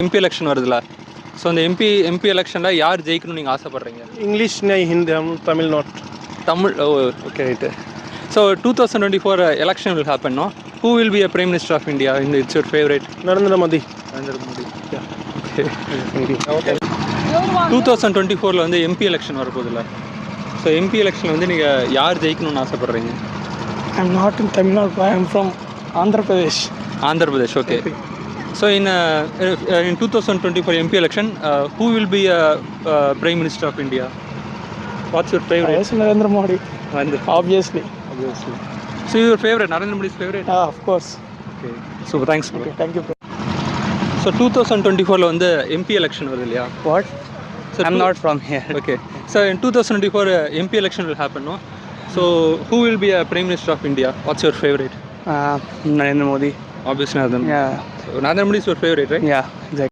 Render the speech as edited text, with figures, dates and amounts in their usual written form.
MP election வருதுல்ல, so அந்த MP எலெக்ஷனில் யார் ஜெயிக்கணும்னு நீங்கள் ஆசைப்பட்றீங்க? English नहीं हिंदी हम Tamil not. Tamil. Oh, okay, right. So 2024 election will happen, no? Who will be a Prime Minister of India? It's your favorite? Narendra Modi. Narendra Modi. Yeah. Okay. Thank you. Okay. 2024 வந்து MP election வரப்போகுதுல்ல, so MP எலெக்ஷனில் வந்து நீங்கள் யார் ஜெயிக்கணும்னு ஆசைப்பட்றீங்க? I'm not in Tamil Nadu. I am from Andhra Pradesh. Andhra Pradesh, okay. So in 2024 MP election, who will be Prime Minister of India? What's your favorite? Yes, Narendra Modi. Obviously. So your favorite, Narendra Modi's favorite? Of course. Okay. So thanks, bro. Okay, thank you, bro. So 2024 வந்து MP election வருது இல்லையா? What? So I'm not from here. Okay. So in 2024 MP election will happen, no? So who will be a Prime Minister of India? What's your favorite? Narendra Modi. Obviously Narendra Modi. Yeah. So Narendra Modi is your favorite, right? Yeah, exactly.